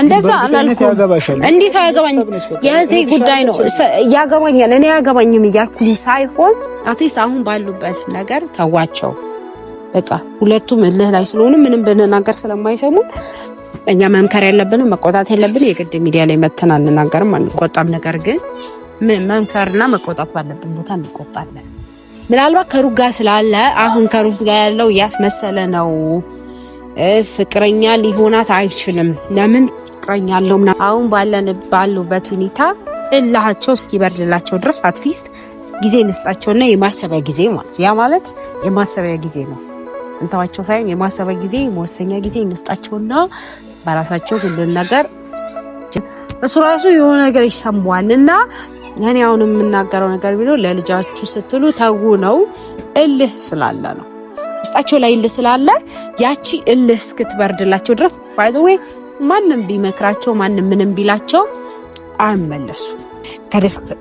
እንደዛ አላልኩም። እንዴት አያገባኝ? የእህቴ ጉዳይ ነው። ያገባኛል፣ እኔ ያገባኝም እያልኩኝ ሳይሆን አትሊስት አሁን ባሉበት ነገር ተዋቸው በቃ። ሁለቱም እልህ ላይ ስለሆነ ምንም ብንናገር ስለማይሰሙ እኛ መምከር ያለብን መቆጣት ያለብን የግድ ሚዲያ ላይ መተን አንናገርም አንቆጣም። ነገር ግን መምከርና መቆጣት ባለብን ቦታ እንቆጣለን። ምናልባት ከሩት ጋር ስላለ አሁን ከሩት ጋር ያለው ያስመሰለ ነው። ፍቅረኛ ሊሆናት አይችልም። ለምን ፍቅረኛ አለው? አሁን ባሉበት ሁኔታ እላቸው እስኪበርድላቸው ድረስ አትሊስት ጊዜ እንስጣቸውና የማሰቢያ ጊዜ ማለት ያ ማለት የማሰቢያ ጊዜ ነው። እንታዋቸው ሳይሆን የማሰቢያ ጊዜ መወሰኛ ጊዜ እንስጣቸውና በራሳቸው ሁሉን ነገር እሱ ራሱ የሆነ ነገር ይሰማዋልና እኔ አሁን የምናገረው ነገር ቢኖር ለልጃችሁ ስትሉ ተው ነው። እልህ ስላለ ነው ውስጣቸው ላይ እልህ ስላለ ያቺ እልህ እስክትበርድላቸው ድረስ ባይዘው ማንንም ቢመክራቸው ማንንም ምንም ቢላቸው አይመለሱ።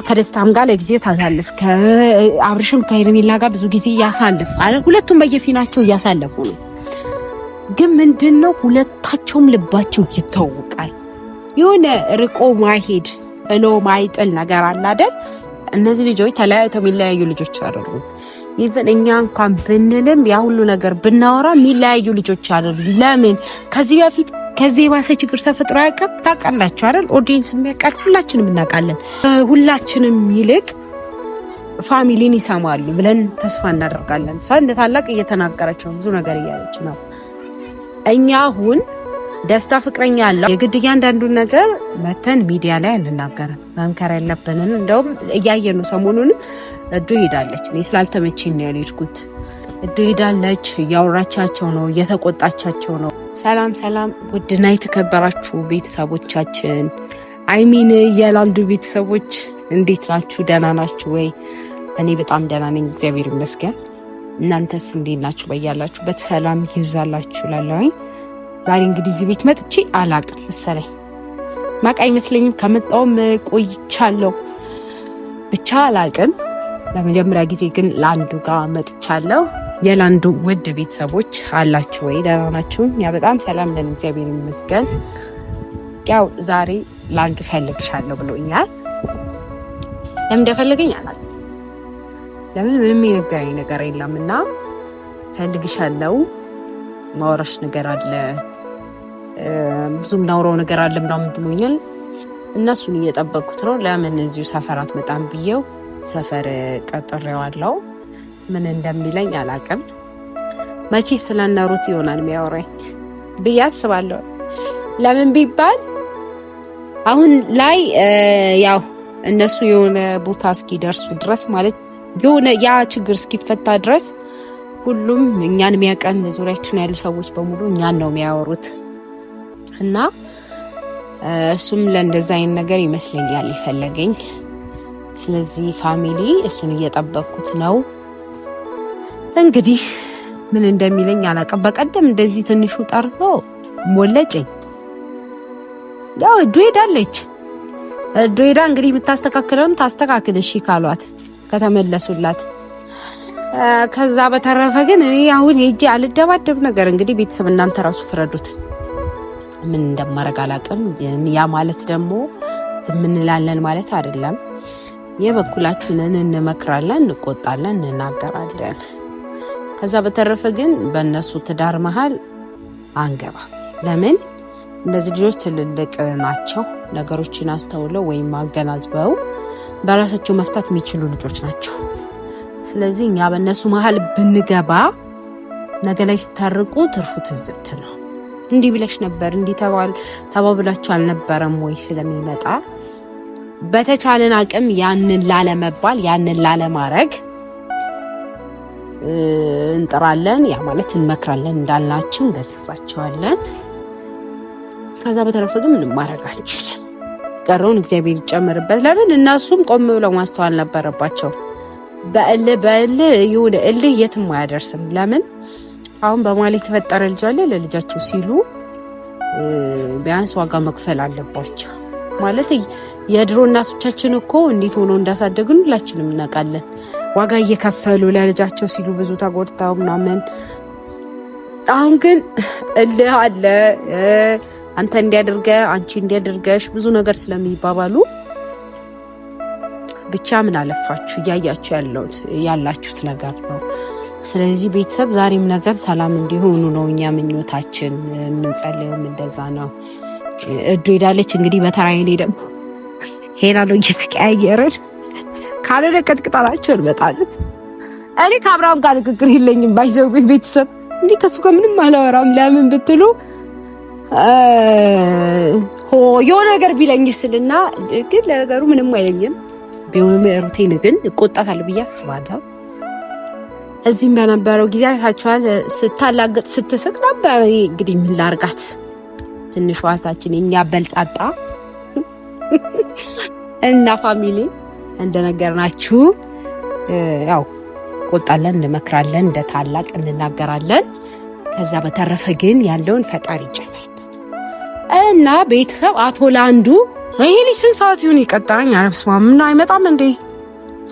ከደስታም ጋር ለጊዜው ታሳልፍ ከአብርሽም ከሄርሜላ ጋር ብዙ ጊዜ ያሳልፍ አለ። ሁለቱም በየፊናቸው እያሳለፉ ነው። ግን ምንድነው ሁለታቸውም ልባቸው ይታወቃል። የሆነ ርቆ ማይሄድ ጥሎ ማይጥል ነገር አለ አይደል? እነዚህ ልጆች ተለያይተው የሚለያዩ ልጆች አይደሉም። ኢቭን እኛ እንኳን ብንልም ያ ሁሉ ነገር ብናወራ የሚለያዩ ልጆች አይደሉም። ለምን? ከዚህ በፊት ከዚህ የባሰ ችግር ተፈጥሮ ያቀም ታውቃላችሁ አይደል? ኦዲየንስ የሚያውቃል፣ ሁላችንም እናውቃለን። ሁላችንም ይልቅ ፋሚሊን ይሰማሉ ብለን ተስፋ እናደርጋለን። ሰው እንደ ታላቅ እየተናገረች ነው፣ ብዙ ነገር እያለች ነው። እኛ አሁን ደስታ ፍቅረኛ ያለው የግድ እያንዳንዱን ነገር መተን ሚዲያ ላይ አንናገርም። መምከር ያለብንን እንደውም እያየን ነው። ሰሞኑን እዱ ሄዳለች። እኔ ስላልተመቸኝ ነው ያልሄድኩት። እዱ ሄዳለች፣ እያወራቻቸው ነው፣ እየተቆጣቻቸው ነው። ሰላም ሰላም፣ ውድና የተከበራችሁ ቤተሰቦቻችን አይሚን የላንዱ ቤተሰቦች እንዴት ናችሁ? ደህና ናችሁ ወይ? እኔ በጣም ደህና ነኝ፣ እግዚአብሔር ይመስገን። እናንተስ እንዴት ናችሁ? በያላችሁበት ሰላም ይብዛላችሁ እላለሁኝ። ዛሬ እንግዲህ እዚህ ቤት መጥቼ አላቅም መሰለኝ ማቃ አይመስለኝም። ከመጣውም ቆይቻለሁ ብቻ አላቅም። ለመጀመሪያ ጊዜ ግን ላንዱ ጋር መጥቻለሁ። የላንዱ ውድ ቤተሰቦች አላችሁ ወይ? ደህና ናችሁ? ያ በጣም ሰላም ነን፣ እግዚአብሔር ይመስገን። ያው ዛሬ ላንዱ ፈልግሻለሁ ብሎኛል። ለምን እንደፈለገኝ አላውቅም። ለምን ምንም የነገረኝ ነገር የለምና ፈልግሻለሁ፣ ማውራሽ ነገር አለ፣ ብዙም ናውራው ነገር አለ ምናምን ብሎኛል። እነሱን እየጠበቅኩት ነው። ለምን እዚሁ ሰፈራት መጣም ብዬው ሰፈር ቀጥሬዋለሁ። ምን እንደሚለኝ አላውቅም። መቼ ስለነሩት ይሆናል የሚያወራኝ ብዬ አስባለሁ። ለምን ቢባል አሁን ላይ ያው እነሱ የሆነ ቦታ እስኪደርሱ ድረስ ማለት የሆነ ያ ችግር እስኪፈታ ድረስ ሁሉም እኛን የሚያቀን ዙሪያችን ያሉ ሰዎች በሙሉ እኛን ነው የሚያወሩት እና እሱም ለእንደዛ አይነት ነገር ይመስለኛል ይፈለገኝ። ስለዚህ ፋሚሊ እሱን እየጠበቅኩት ነው። እንግዲህ ምን እንደሚለኝ አላውቅም። በቀደም እንደዚህ ትንሹ ጠርቶ ሞለጨኝ። ያው እዱ ሄዳለች። እዱ ሄዳ እንግዲህ የምታስተካክለውም ታስተካክል፣ እሺ ካሏት ከተመለሱላት። ከዛ በተረፈ ግን እኔ አሁን ሄጄ አልደባደብ ነገር እንግዲህ ቤተሰብ እናንተ ራሱ ፍረዱት። ምን እንደማረግ አላውቅም። ያ ማለት ደግሞ ዝም እንላለን ማለት አይደለም። የበኩላችንን እንመክራለን፣ እንቆጣለን፣ እንናገራለን። ከዛ በተረፈ ግን በእነሱ ትዳር መሃል አንገባ። ለምን? እነዚህ ልጆች ትልልቅ ናቸው። ነገሮችን አስተውለው ወይም አገናዝበው በራሳቸው መፍታት የሚችሉ ልጆች ናቸው። ስለዚህ እኛ በእነሱ መሃል ብንገባ ነገ ላይ ሲታርቁ ትርፉ ትዝብት ነው። እንዲህ ብለሽ ነበር እንዲህ ተባብላችሁ አልነበረም ወይ ስለሚመጣ በተቻለን አቅም ያንን ላለመባል ያንን ላለማድረግ እንጥራለን። ያ ማለት እንመክራለን፣ እንዳልናችሁ እንገስጻቸዋለን። ከዛ በተረፈ ግን ምንም ማድረግ አንችልም። ቀረውን እግዚአብሔር ይጨምርበት። ለምን እነሱም ቆም ብለው ማስተዋል ነበረባቸው። በእልህ ይሁን እልህ የትም አያደርስም። ለምን አሁን በማለት የተፈጠረ ልጅ አለ። ለልጃቸው ሲሉ ቢያንስ ዋጋ መክፈል አለባቸው። ማለት የድሮ እናቶቻችን እኮ እንዴት ሆኖ እንዳሳደጉን ሁላችንም እናውቃለን። ዋጋ እየከፈሉ ለልጃቸው ሲሉ ብዙ ተጎድተው ምናምን። አሁን ግን እልህ አለ፣ አንተ እንዲያደርገ አንቺ እንዲያደርገሽ ብዙ ነገር ስለሚባባሉ ብቻ ምን አለፋችሁ እያያችሁ ያላችሁት ነገር ነው። ስለዚህ ቤተሰብ ዛሬም ነገም ሰላም እንዲሆኑ ነው እኛ ምኞታችን፣ የምንጸልየውም እንደዛ ነው። እዱ ሄዳለች እንግዲህ በተራዬ እኔ ደግሞ ሄዳለሁ እየተቀያየረን ካልሆነ ቀጥቅጣላቸው እንመጣለን። እኔ ከአብርሃም ጋር ንግግር የለኝም ባይዘው ቤተሰብ እንዲህ ከሱ ጋር ምንም አላወራም። ለምን ብትሉ የሆነ ነገር ቢለኝ ስልና ግን ለነገሩ ምንም አይለኝም። ቢሆንም ሩቴን ግን እቆጣታለሁ ብዬ አስባለሁ። እዚህም በነበረው ጊዜ አይታችኋል፣ ስታላገጥ ስትስቅ ነበር። እንግዲህ ምን ላርጋት ትንሽ ዋታችን እኛ በልጣጣ እና ፋሚሊ እንደነገርናችሁ ያው ቆጣለን፣ እንመክራለን፣ እንደ ታላቅ እንናገራለን። ከዛ በተረፈ ግን ያለውን ፈጣሪ ይጨመርበት እና ቤተሰብ አቶ ላንዱ ይሄ ልጅ ስንት ሰዓት ይሁን ይቀጠረኝ? አረብስማ ምን አይመጣም እንዴ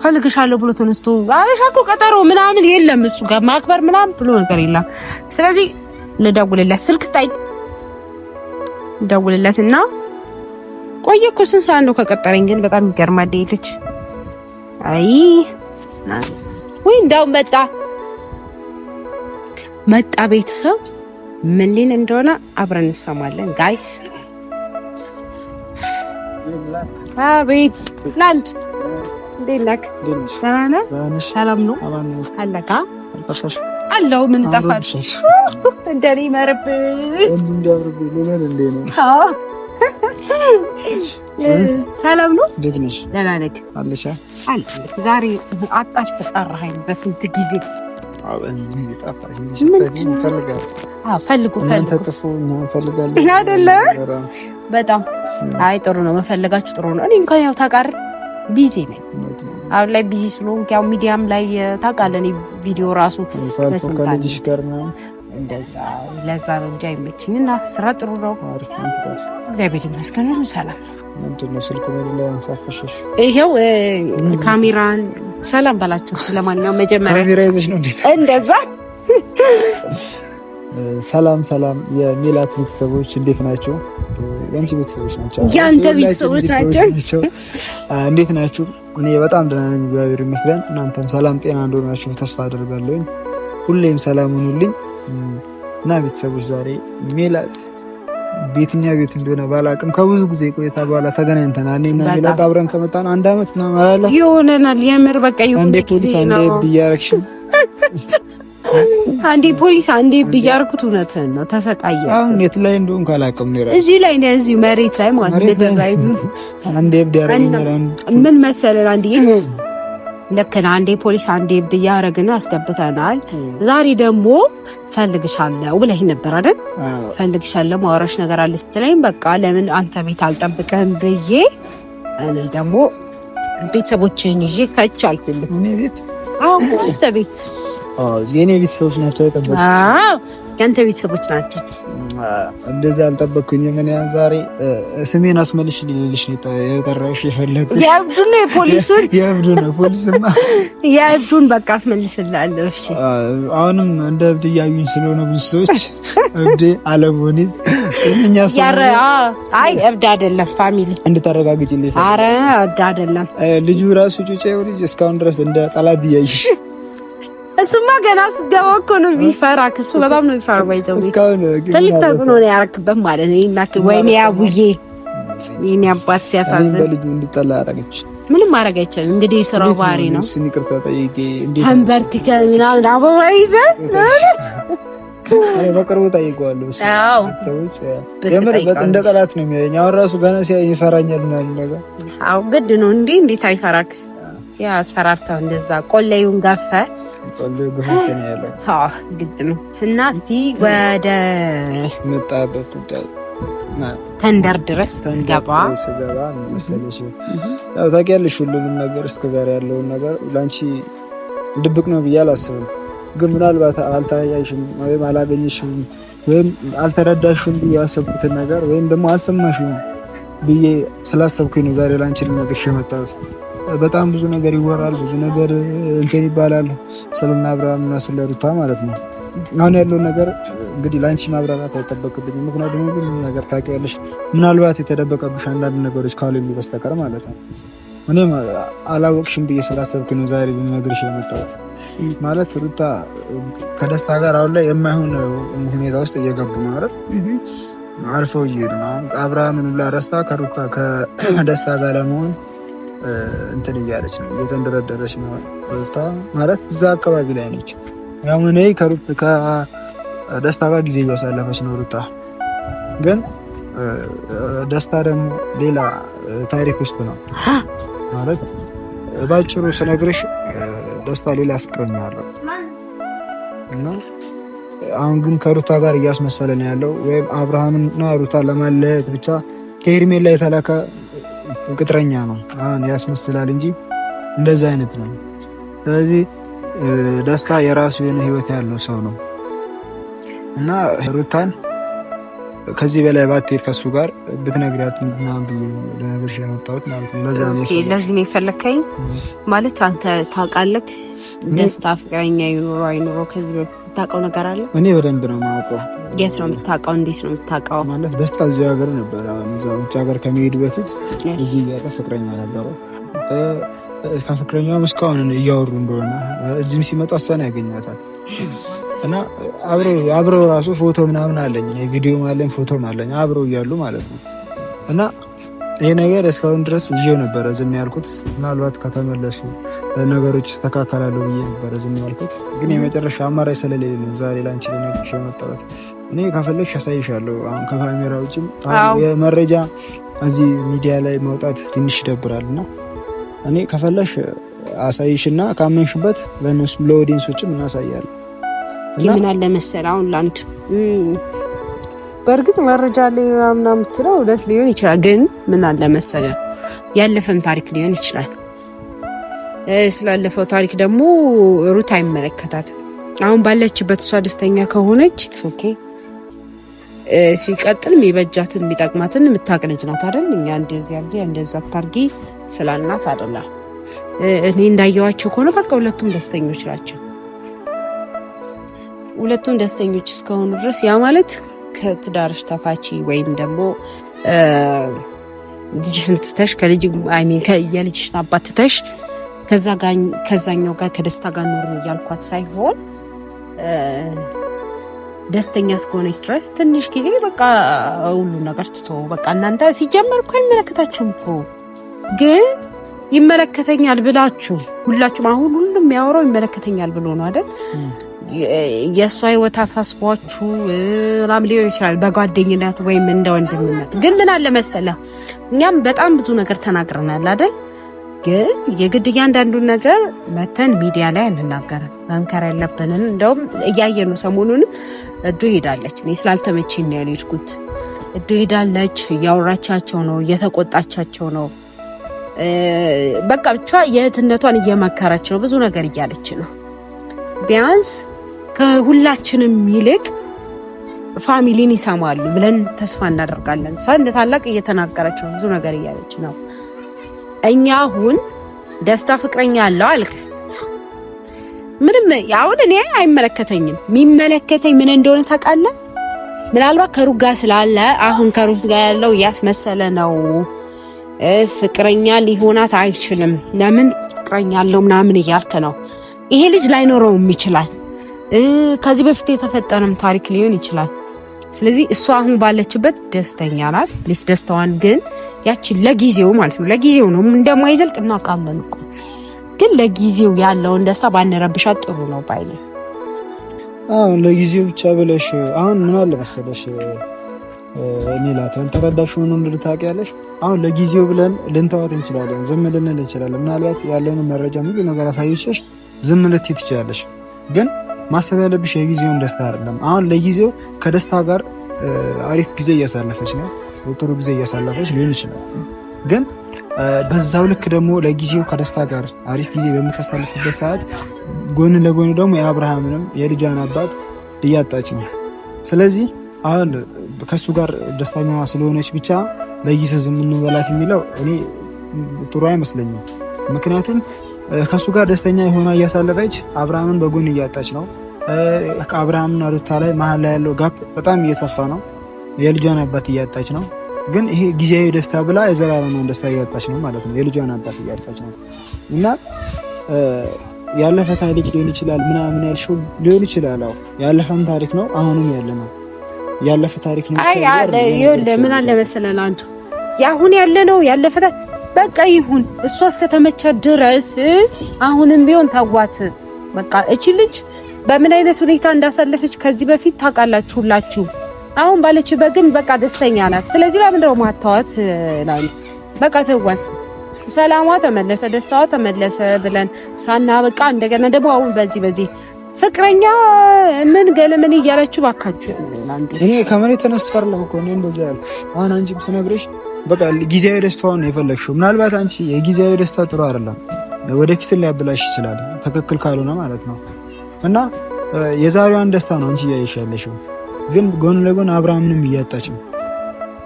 ፈልግሻለሁ ብሎ ተነስቶ አረሻኩ ቀጠሮ ምናምን የለም። እሱ ጋር ማክበር ምናምን ብሎ ነገር የለም። ስለዚህ ልደውልለት፣ ስልክ ስታይ ደውልለትና ቆየ እኮ ስንት ሰዓት ነው ከቀጠረኝ? ግን በጣም ይገርማል ልጅ። አይ ወይ እንዳው መጣ ቤተሰብ ምን ሊን እንደሆነ አብረን እንሰማለን ጋይስ። አቤት ላንድ እንዴት ነህ? ሰላም ነው አለካ አለው። ምን ጠፋል እንደኔ መርብ ሰላም ነው። እንዴት ነሽ? ደህና ነኝ አለሻ አለ። ዛሬ አጣሽ በጠራኸኝ በስንት ጊዜ ፈልጉ አይደለ? በጣም አይ ጥሩ ነው መፈለጋችሁ ጥሩ ነው። እኔ እንኳን ያው ታውቃለህ ቢዚ ነኝ አሁን ላይ ቢዚ ስለሆንኩ ያው ሚዲያም ላይ ታውቃለህ እኔ ቪዲዮ ራሱ ከልጅሽ ጋር ነው እንደዛ ለዛ ነው እንጂ አይመችኝና ስራ ጥሩ ነው። እግዚአብሔር ይመስገን ሁሉ ሰላም። ምንድነው ስልኩ ላይ አንሳፈሽሽ? ይሄው ካሜራን ሰላም ባላችሁ። ስለማንኛውም መጀመሪያ ካሜራ ይዘሽ ነው እንደዛ። ሰላም የሜላት ቤተሰቦች እንዴት ናችሁ? ያንቺ ቤተሰቦች ናቸው? ያንተ ቤተሰቦች ናቸው? እንዴት ናችሁ? እኔ በጣም ደህና ነኝ እግዚአብሔር ይመስገን። እናንተም ሰላም ጤና እንደሆናችሁ ተስፋ አደርጋለሁ። ሁሌም ሰላም ሁኑልኝ እና ቤተሰቦች ዛሬ ሜላት ቤትኛ ቤት እንደሆነ ባላቅም ከብዙ ጊዜ ቆይታ በኋላ ተገናኝተናል። እኔና ሜላት አብረን ከመጣን 1 አመት ምናምን አላለ ይሆነናል። የምር በቃ ይሁን። አንዴ ፖሊስ አንዴ ብያረክሽ አንዴ ፖሊስ አንዴ ብያርኩት እውነትህን ነው። ተሰቃየ። አሁን የት ላይ እንደሆነ ካላቅም ነው እዚህ ላይ ነው እዚህ መሬት ላይ ማለት ነው። አንዴ ብያረክኝ ምን መሰለህ አንዴ ልክ ነህ። አንዴ ፖሊስ አንዴ ብያረግና አስገብተናል። ዛሬ ደግሞ ፈልግሻለሁ ብለህ ነበር አይደል? ፈልግሻለሁ ማውራሽ ነገር አለ ስትለኝ በቃ ለምን አንተ ቤት አልጠብቀህም ብዬ እኔ ደግሞ ቤተሰቦችህን ይዤ ከቻልኩልህ እኔ ቤት አንተ ቤት የኔ ቤተሰቦች ናቸው የጠበቁት። ያንተ ቤተሰቦች ናቸው። እንደዛ አልጠበቅኩኝም። ምን ያን ዛሬ ስሜን አስመልሽ ልልሽ ነው የጠራሽ የፈለኩት። የአብዱና የፖሊሱን የአብዱና ፖሊስማ የአብዱን በቃ አስመልስልሃለሁ። እሺ አሁንም እንደ እብድ እያዩኝ ስለሆነ ብዙ ሰዎች እብድ አለቦኒ እኛ ያረ አይ እብድ አይደለም ፋሚሊ እንድታረጋግጪልኝ። አረ እብድ አይደለም ልጁ ራሱ ጩጬው ልጅ እስካሁን ድረስ እንደ ጠላት እያይሽ እሱማ ገና ስትገባው እኮ ነው የሚፈራ። እሱ በጣም ነው የሚፈራ። ባይዘው ትልቅ ተጽዕኖ ነው ያረክበት ማለት ነው። ይናክ ወይኔ አቡዬ የኔ አባት ሲያሳዝን በልጁ እንድጠላ አረጋች። ምንም ማድረግ አይቻልም። እንግዲህ ስራው ባህሪ ነው። እሱን ይቅርታ ጠይቄ እንዴት ተንበርክከ ምናምን አበባ ይዘህ በቅርቡ ጠይቀዋለሁ። አዎ ሰዎች የምር እንደ ጠላት ነው የሚያየኝ። አሁን ራሱ ገና ይፈራኛል ምናምን ነገር። አዎ ግድ ነው እንዴ! እንዴት አይፈራክ? ያ አስፈራርተው እንደዛ ቆሌውን ጋፈ ግድ ነው። እና እስቲ ወደ መጣበት ጉዳይ ተንደር ድረስ ገባ መሰለሽ። ያው ታውቂያለሽ ሁሉንም ነገር እስከዛሬ ያለውን ነገር ላንቺ ድብቅ ነው ብዬ አላስብም። ግን ምናልባት አልታያይሽም ወይም አላገኘሽም ወይም አልተረዳሽም ብዬ ያሰብኩትን ነገር ወይም ደግሞ አልሰማሽም ብዬ ስላሰብኩኝ ነው ዛሬ ላንቺ ልነግርሽ የመጣሁት። በጣም ብዙ ነገር ይወራል፣ ብዙ ነገር እንትን ይባላል ስለና አብርሃም እና ስለ ሩታ ማለት ነው። አሁን ያለው ነገር እንግዲህ ላንቺ ማብራራት አይጠበቅብኝም። ምክንያቱም ሁሉ ነገር ታውቂያለሽ። ምናልባት የተደበቀብሽ አንዳንድ ነገሮች ካሉ በስተቀር ማለት ነው። እኔም አላወቅሽም ብዬ ስላሰብኩ ነው ዛሬ ልነግርሽ የመጣሁት። ማለት ሩታ ከደስታ ጋር አሁን ላይ የማይሆን ሁኔታ ውስጥ እየገቡ ነው አይደል? አልፈው እየሄዱ ነው። አብርሃምን ሁላ ረስታ ከሩታ ከደስታ ጋር ለመሆን እንትን እያለች ነው፣ እየተንደረደረች ነው። ሩታ ማለት እዛ አካባቢ ላይ ነች። ያው እኔ ከደስታ ጋር ጊዜ እያሳለፈች ነው ሩታ። ግን ደስታ ደግሞ ሌላ ታሪክ ውስጥ ነው ማለት ባጭሩ ስነግርሽ ደስታ ሌላ ፍቅረኛ አለው እና አሁን ግን ከሩታ ጋር እያስመሰለ ነው ያለው። ወይም አብርሃምና ሩታ ለማለያየት ብቻ ከሄርሜላ የተላከ ቅጥረኛ ነው አሁን ያስመስላል እንጂ እንደዛ አይነት ነው። ስለዚህ ደስታ የራሱ የሆነ ህይወት ያለው ሰው ነው እና ሩታን ከዚህ በላይ ባትሄድ ከሱ ጋር ብትነግሪያት ምናምን ብዬ ለነገርሽ የመጣሁት ማለት ነው። ለዛ ነው ለዚህ ነው የፈለከኝ ማለት አንተ ታውቃለህ ደስታ ፍቅረኛ ይኖረው አይኖረው ከዚህ የምታውቀው ነገር አለ? እኔ በደንብ ነው የማውቀው። የት ነው የምታውቀው? እንዴት ነው የምታውቀው? ማለት ደስታ እዚህ ሀገር ነበር። እዛው ውጭ ሀገር ከመሄዱ በፊት እዚህ ያለ ፍቅረኛ ነበረው። ከፍቅረኛው እስካሁን እያወሩ እንደሆነ እዚህም ሲመጣ እሷን ያገኛታል እና አብረው ራሱ ፎቶ ምናምን አለኝ፣ ቪዲዮ አለኝ፣ ፎቶ አለኝ አብረው እያሉ ማለት ነው። እና ይሄ ነገር እስካሁን ድረስ ይዤው ነበረ ዝም ያልኩት። ምናልባት ከተመለሱ ነገሮች ይስተካከላሉ ብዬ ነበረ ዝም ያልኩት። ግን የመጨረሻ አማራጭ ስለሌለ ነው ዛሬ ላንቺ ልነግርሽ የመጣሁት። እኔ ከፈለግሽ አሳይሻለሁ። አሁን ከካሜራ ውጭም የመረጃ እዚህ ሚዲያ ላይ መውጣት ትንሽ ይደብራል እና እኔ ከፈለግሽ አሳይሽና ካመንሽበት ለእነሱም ለኦዲየንሶችም እናሳያለን። ምን አለ መሰለህ አሁን ላንድ በእርግጥ መረጃ ላይ ምናምን የምትለው እውነት ሊሆን ይችላል። ግን ምን አለ መሰለህ ያለፈም ታሪክ ሊሆን ይችላል። ስላለፈው ታሪክ ደግሞ ሩት አይመለከታትም። አሁን ባለችበት እሷ ደስተኛ ከሆነች ኦኬ። ሲቀጥል የሚበጃትን የሚጠቅማትን የምታውቅ ልጅ ናት አይደል? እኛ እንደዚህ አድርጊ እንደዛ አታርጊ ስላልናት አይደለም። እኔ እንዳየዋቸው ከሆነ በቃ ሁለቱም ደስተኞች ናቸው። ሁለቱም ደስተኞች እስከሆኑ ድረስ ያ ማለት ከትዳርሽ ተፋቺ ወይም ደግሞ ልጅሽን ትተሽ የልጅሽን አባት ትተሽ ከዛኛው ጋር ከደስታ ጋር ኖር እያልኳት ሳይሆን ደስተኛ እስከሆነች ድረስ ትንሽ ጊዜ በቃ ሁሉ ነገር ትቶ በቃ እናንተ ሲጀመር እኮ አይመለከታችሁም እኮ ግን ይመለከተኛል ብላችሁ ሁላችሁም አሁን ሁሉም የሚያወራው ይመለከተኛል ብሎ ነው አይደል? የእሷ ህይወት አሳስቧችሁ ምናምን ሊሆን ይችላል በጓደኝነት ወይም እንደ ወንድምነት። ግን ምን አለ መሰለህ እኛም በጣም ብዙ ነገር ተናግረናል አይደል? ግን የግድ እያንዳንዱን ነገር መተን ሚዲያ ላይ አንናገርም። መምከር ያለብንን እንደውም እያየኑ ሰሞኑን እዱ ሄዳለች። እኔ ስላልተመቸኝ ነው ያልሄድኩት። እዱ ሄዳለች፣ እያወራቻቸው ነው፣ እየተቆጣቻቸው ነው። በቃ ብቻ የእህትነቷን እየመከረች ነው፣ ብዙ ነገር እያለች ነው። ቢያንስ ከሁላችንም ይልቅ ፋሚሊን ይሰማሉ ብለን ተስፋ እናደርጋለን። እሷ እንደ ታላቅ እየተናገረች ነው፣ ብዙ ነገር እያለች ነው። እኛ አሁን ደስታ ፍቅረኛ አለው አልክ። ምንም አሁን እኔ አይመለከተኝም። የሚመለከተኝ ምን እንደሆነ ታውቃለህ? ምናልባት ከሩት ጋር ስላለ አሁን ከሩት ጋር ያለው እያስመሰለ ነው። ፍቅረኛ ሊሆናት አይችልም። ለምን ፍቅረኛ አለው ምናምን እያልክ ነው። ይሄ ልጅ ላይኖረውም ይችላል። ከዚህ በፊት የተፈጠረም ታሪክ ሊሆን ይችላል። ስለዚህ እሷ አሁን ባለችበት ደስተኛ ናት። ልጅ ደስታዋን ግን ያቺ ለጊዜው ማለት ነው ለጊዜው ነው እንደማይዘልቅ እናውቃለን እኮ ግን ለጊዜው ያለውን ደስታ ባንረብሻት ጥሩ ነው ባይኔ። ለጊዜው ብቻ ብለሽ አሁን ምን አለ መሰለሽ ሜላት ተረዳሽ ሆኖ እንድታውቂያለሽ። አሁን ለጊዜው ብለን ልንተዋት እንችላለን፣ ዝም ልንል እንችላለን። ምናልባት ያለውን መረጃ ሙሉ ነገር አሳይቼሽ ዝም ልትይ ትችላለሽ። ግን ማሰብ ያለብሽ የጊዜውን ደስታ አይደለም። አሁን ለጊዜው ከደስታ ጋር አሪፍ ጊዜ እያሳለፈች ነው፣ ጥሩ ጊዜ እያሳለፈች ሊሆን ይችላል። ግን በዛው ልክ ደግሞ ለጊዜው ከደስታ ጋር አሪፍ ጊዜ በምታሳልፍበት ሰዓት ጎን ለጎን ደግሞ የአብርሃምንም የልጇን አባት እያጣች ነው። ስለዚህ አሁን ከሱ ጋር ደስተኛ ስለሆነች ብቻ ለጊዜው ዝም እንበላት የሚለው እኔ ጥሩ አይመስለኝም። ምክንያቱም ከሱ ጋር ደስተኛ የሆነ እያሳለፈች አብርሃምን በጎን እያጣች ነው። ከአብርሃምና ሩታ ላይ መሀል ላይ ያለው ጋፕ በጣም እየሰፋ ነው። የልጇን አባት እያጣች ነው። ግን ይሄ ጊዜያዊ ደስታ ብላ የዘላለማውን ደስታ እያጣች ነው ማለት ነው። የልጇን አባት እያጣች ነው እና ያለፈ ታሪክ ሊሆን ይችላል ምናምን ያልሽው ሊሆን ይችላል። አዎ ያለፈም ታሪክ ነው፣ አሁንም ያለ ነው። ያለፈ ታሪክ ነው። ምን አለ መሰለህ አንተ ያሁን ያለ ነው ያለፈ በቃ ይሁን። እሷ እስከተመቻ ድረስ አሁንም ቢሆን ታዋት። በቃ እቺ ልጅ በምን አይነት ሁኔታ እንዳሳለፈች ከዚህ በፊት ታውቃላችሁላችሁ። አሁን ባለችበት ግን በቃ ደስተኛ ናት። ስለዚህ ለምን ነው ማታዋት? በቃ ተዋት። ሰላሟ ተመለሰ፣ ደስታዋ ተመለሰ ብለን ሳና በቃ እንደገና ደግሞ አሁን በዚህ ፍቅረኛ ምን ገለምን እያላችሁ ባካችሁ። እኔ ከመሬት ተነስቶ አይደለም እኮ እኔ እንደዛ ያልኩሽ። አሁን አንቺ ብትነግሪሽ በቃ ጊዜያዊ ደስታውን ነው የፈለግሽው። ምናልባት አንቺ የጊዜያዊ ደስታ ጥሩ አይደለም፣ ወደፊት ሊያበላሽ ይችላል፣ ትክክል ካልሆነ ማለት ነው። እና የዛሬዋን ደስታ ነው አንቺ እያየሽ ያለሽው፣ ግን ጎን ለጎን አብርሃምንም እያጣች ነው።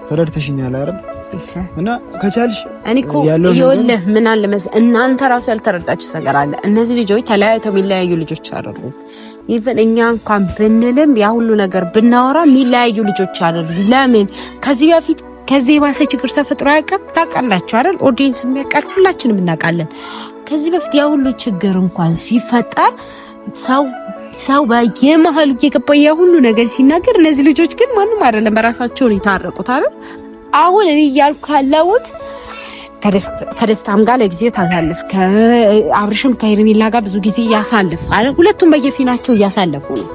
ተረድተሽኛል አይደል? እና ከቻልሽ እኔ እኮ ይኸውልህ ምን አለ መሰለህ እናንተ ራሱ ያልተረዳችሁት ነገር አለ። እነዚህ ልጆች ተለያይተው የሚለያዩ ልጆች አይደሉም። ኢቭን እኛ እንኳን ብንልም ያ ሁሉ ነገር ብናወራ የሚለያዩ ልጆች አይደሉም። ለምን ከዚህ በፊት ከዚህ የባሰ ችግር ተፈጥሮ አያውቅም። ታውቃላችሁ አይደል? ኦዲየንስ የሚያውቃል፣ ሁላችንም እናውቃለን። ከዚህ በፊት ያ ሁሉ ችግር እንኳን ሲፈጠር ሰው በየመሀሉ እየገባ ያ ሁሉ ነገር ሲናገር፣ እነዚህ ልጆች ግን ማንም አይደለም በራሳቸው ነው የታረቁት አይደል? አሁን እኔ እያልኩ ያለሁት ከደስታም ጋር ለጊዜው ታሳልፍ፣ ከአብርሽም ከሄርሜላ ጋር ብዙ ጊዜ ያሳልፍ አይደል? ሁለቱም በየፊናቸው እያሳለፉ ነው።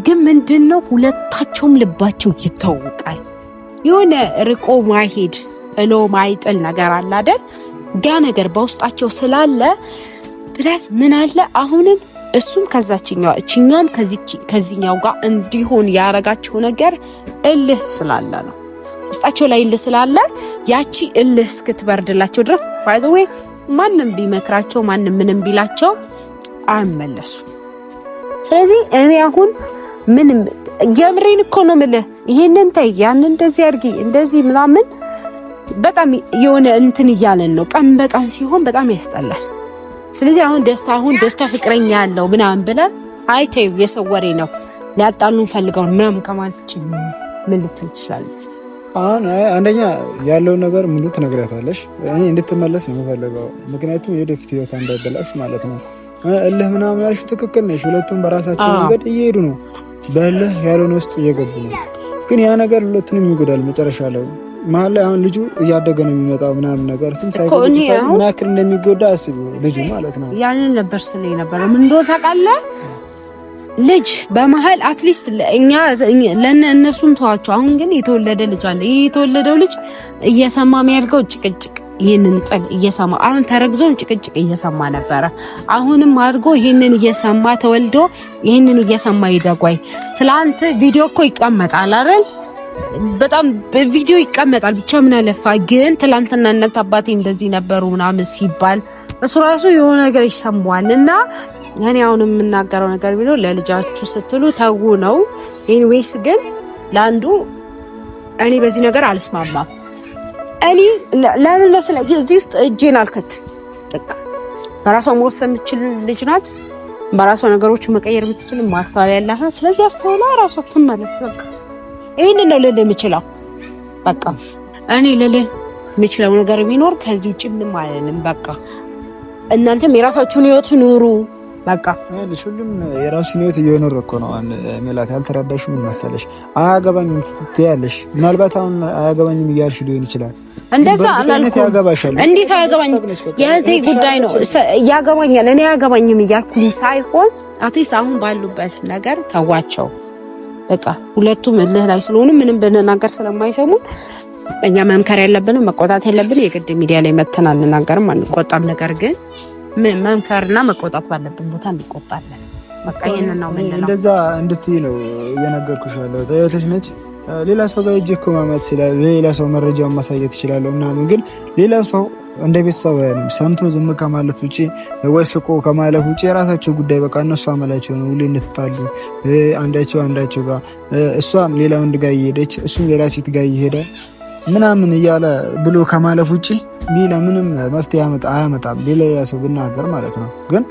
ግን ምንድነው ሁለታቸውም ልባቸው ይታወቃል። የሆነ ርቆ ማይሄድ ጥሎ ማይጥል ነገር አለ አይደል? ያ ነገር በውስጣቸው ስላለ ብለስ ምን አለ አሁንም እሱም ከዛችኛው እቺኛም ከዚህኛው ጋር እንዲሆን ያረጋቸው ነገር እልህ ስላለ ነው። ውስጣቸው ላይ እልህ ስላለ ያቺ እልህ እስክትበርድላቸው ድረስ ባይዘው ማንም ቢመክራቸው ማንም ምንም ቢላቸው አይመለሱ። ስለዚህ እኔ አሁን ምንም የምሬን እኮ ነው የምልህ፣ ይሄንን ተይ ያን እንደዚህ አድርጊ እንደዚህ ምናምን በጣም የሆነ እንትን እያለን ነው። ቀን በቀን ሲሆን በጣም ያስጠላል። ስለዚህ አሁን ደስታ ፍቅረኛ ያለው ምናምን ብለህ አይተው የሰው ወሬ ነው ሊያጣሉን ፈልገው ምናምን ከማለት ምን ልትል ትችላለህ? አሁን አንደኛ ያለው ነገር ሙሉ ትነግራታለሽ። እኔ እንድትመለስ ነው የምፈልገው፣ ምክንያቱም የወደፊት ህይወት እንዳይበላሽ ማለት ነው። እልህ ምናምን ያልሽው ትክክል ነሽ። ሁለቱም በራሳቸው መንገድ እየሄዱ ነው፣ በእልህ ያልሆነ ውስጥ እየገቡ ነው። ግን ያ ነገር ሁለቱንም ይጎዳል መጨረሻ ላይ። መሀል ላይ አሁን ልጁ እያደገ ነው የሚመጣው ምናምን ነገር ስም ሳይሆን ምን ያክል እንደሚጎዳ አስቢ ልጁ ማለት ነው። ያንን ነበር ስለኝ ነበር ምን እንደው ታውቃለህ ልጅ በመሀል አትሊስት እኛ ለእነሱን ተዋቸው። አሁን ግን የተወለደ ልጅ አለ። ይሄ የተወለደው ልጅ እየሰማ የሚያልገው ጭቅጭቅ ይሄንን ጥል እየሰማ አሁን ተረግዞን ጭቅጭቅ እየሰማ ነበረ። አሁንም አድርጎ ይሄንን እየሰማ ተወልዶ ይሄንን እየሰማ ይደጓይ። ትላንት ቪዲዮ እኮ ይቀመጣል አይደል? በጣም ቪዲዮ ይቀመጣል። ብቻ ምን አለፋ ግን ትላንትና እናት አባቴ እንደዚህ ነበሩ ምናምን ሲባል እሱ ራሱ የሆነ ነገር ይሰማዋል። እና እኔ አሁን የምናገረው ነገር ቢኖር ለልጃችሁ ስትሉ ተው ነው። ኤኒዌይስ ግን ለአንዱ እኔ በዚህ ነገር አልስማማም። እኔ ለምን መሰለህ እዚህ ውስጥ እጄን አልከት በቃ በራሷ መወሰን የምትችል ልጅ ናት። በራሷ ነገሮች መቀየር የምትችል ማስተዋል ያላት ናት። ስለዚህ አስተውላ ራሷ ትመለስ። በቃ ይሄን ነው ልልህ የምችለው። በቃ እኔ ልልህ የምችለው ነገር ቢኖር ከዚህ ውጭ ምንም አይደለም። በቃ እናንተም የራሳችሁን ህይወት ኑሩ። በቃ ሁሉም የራሱን ህይወት እየኖረ እኮ ነው። ሜላት ያልተረዳሽ ምን መሰለሽ፣ አያገባኝም ትያለሽ። ምናልባት አሁን አያገባኝም እያልሽ ሊሆን ይችላል። እንደዛ አላልኩም። እንዴት አያገባኝም? የእህቴ ጉዳይ ነው። ያገባኛል እኔ አያገባኝም እያልኩኝ ሳይሆን አትሊስት አሁን ባሉበት ነገር ተዋቸው። በቃ ሁለቱም እልህ ላይ ስለሆኑ ምንም ብንናገር ስለማይሰሙን እኛ መምከር ያለብን መቆጣት ያለብን የግድ ሚዲያ ላይ መተን አንናገርም አንቆጣም። ነገር ግን መምከርና መቆጣት ባለብን ቦታ እንቆጣለን። በቃ ይሄንን ነው ምንለው። እንደዛ እንድትይ ነው እየነገርኩሽ ያለው። ተየተሽ ነች ሌላ ሰው ጋር እጅ ኮማማት ይችላል፣ ሌላ ሰው መረጃውን ማሳየት ይችላል ምናምን። ግን ሌላ ሰው እንደ ቤተሰብ ሰምቶ ዝም ከማለት ውጪ ወይ ስቆ ከማለፍ ውጪ የራሳቸው ጉዳይ በቃ እነሱ አመላቸው ነው። ሁሌ እንትጣሉ አንዳቸው ጋር እሷም ሌላ ወንድ ጋር እየሄደች እሱም ሌላ ሴት ጋር እየሄደ ምናምን እያለ ብሎ ከማለፍ ውጪ ሌላ ምንም መፍትሄ አያመጣም። ሌላ ሰው ብናገር ማለት ነው። ግን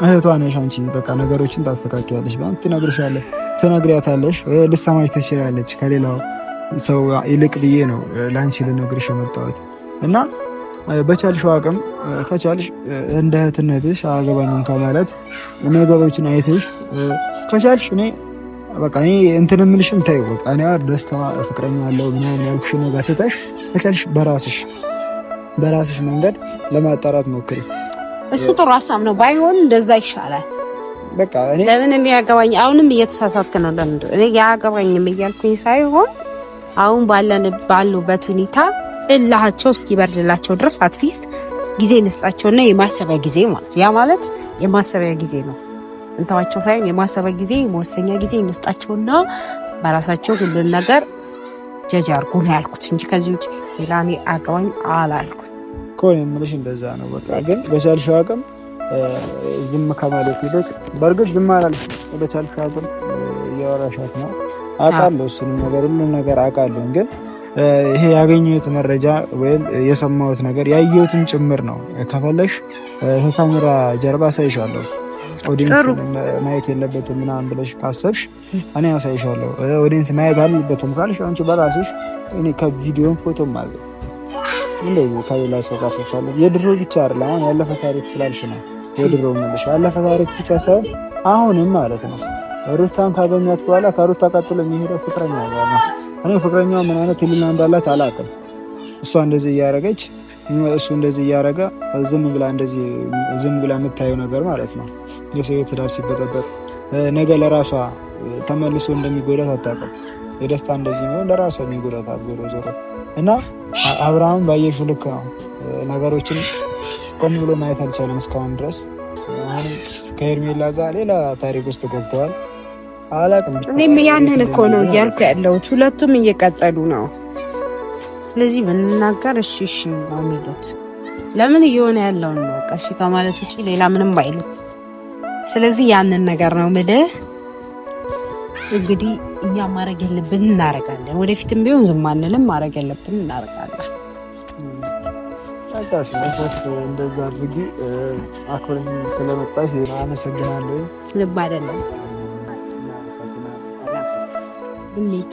እህቷ ነሽ አንቺ። በቃ ነገሮችን ታስተካክያለሽ። ቢያንስ ትነግርሻለሽ፣ ትነግሪያታለሽ፣ ልትሰማሽ ትችላለች ከሌላው ሰው ይልቅ ብዬ ነው ለአንቺ ልነግርሽ የመጣሁት እና በቻልሽው አቅም ከቻልሽ እንደ እህትነትሽ አያገባኝም ከማለት ነገሮችን አይተሽ ከቻልሽ እኔ በቃ እኔ እንትን የምልሽን ተይው። በቃ እኔ ደስታ ፍቅረኛ ያለው ምናምን ያልኩሽ ነገር ስተሽ ከቻልሽ በራስሽ መንገድ ለማጣራት ሞክሪ። እሱ ጥሩ ሀሳብ ነው። ባይሆን እንደዛ ይሻላል። በቃ እኔ ለምን እኔ ያገባኝ አሁንም እየተሳሳትክ ነው። ለምን እኔ ያገባኝም እያልኩኝ ሳይሆን አሁን ባሉበት ሁኔታ እላቸው እስኪበርድላቸው ድረስ አትሊስት ጊዜ እንስጣቸውና የማሰቢያ ጊዜ ማለት ያ ማለት የማሰቢያ ጊዜ ነው። እንተዋቸው ሳይሆን የማሰቢያ ጊዜ የመወሰኛ ጊዜ እንስጣቸውና በራሳቸው ሁሉን ነገር ጀጅ አድርጉ ነው ያልኩት እንጂ ከዚህ ውጭ ሌላ እኔ አገባኝ አላልኩ እኮ የምልሽ እንደዛ ነው። በቃ ግን በቻልሽው አቅም ዝም ከማለት ይልቅ በእርግጥ ዝም አላልሽ። በቻልሽው አቅም እያወራሻት ነው አውቃለሁ። እሱንም ነገር ሁሉን ነገር አውቃለሁ። ግን ይሄ ያገኘሁት መረጃ ወይም የሰማሁት ነገር ያየሁትን ጭምር ነው። ከፈለሽ ከካሜራ ጀርባ አሳይሻለሁ። ኦዲየንስ ማየት የለበትም ምናምን ብለሽ ካሰብሽ እኔ አሳይሻለሁ። ኦዲየንስ ማየት አለበትም ካልሽ አንቺ በራስሽ እኔ ከቪዲዮም ፎቶም አለ እንደዚህ ከሌላ ሰው ጋር ሰሳለ የድሮ ብቻ አይደለም። አሁን ያለፈ ታሪክ ስላልሽ ነው የድሮ ምንልሽ። ያለፈ ታሪክ ብቻ ሳይሆን አሁንም ማለት ነው። ሩታን ካገኛት በኋላ ከሩታ ቀጥሎ የሚሄደው ፍቅረኛ ነው። እኔ ፍቅረኛው ምን አይነት ህሊና እንዳላት አላውቅም። እሷ እንደዚህ እያደረገች እሱ እንደዚህ እያደረገ ዝም ብላ የምታየው ነገር ማለት ነው። የሰው ትዳር ሲበጠበጥ ነገ ለራሷ ተመልሶ እንደሚጎዳት አታውቅም። የደስታ እንደዚህ ነው ለራሷ የሚጎዳት ዞሮ እና አብርሃም ባየሽው ልክ ነው ነገሮችን ቆም ብሎ ማየት አልቻለም እስካሁን ድረስ። አሁን ከሄርሜላ ጋር ሌላ ታሪክ ውስጥ ገብተዋል። አላውቅም። እኔም ያንን እኮ ነው እያልኩ ያለሁት። ሁለቱም እየቀጠሉ ነው። ስለዚህ ብንናገር እሺ ነው የሚሉት። ለምን እየሆነ ያለውን ነው እሺ ከማለት ውጪ ሌላ ምንም አይሉም። ስለዚህ ያንን ነገር ነው የምልህ። እንግዲህ እኛ ማድረግ ያለብን እናደርጋለን። ወደፊትም ቢሆን ዝም አንልም። ማድረግ ያለብን እናደርጋለን። ታዲያስ እንደዛ አድርጊ። አክብረን ስለመጣሽ አመሰግናለሁ። ልብ አይደለም። እንሂድ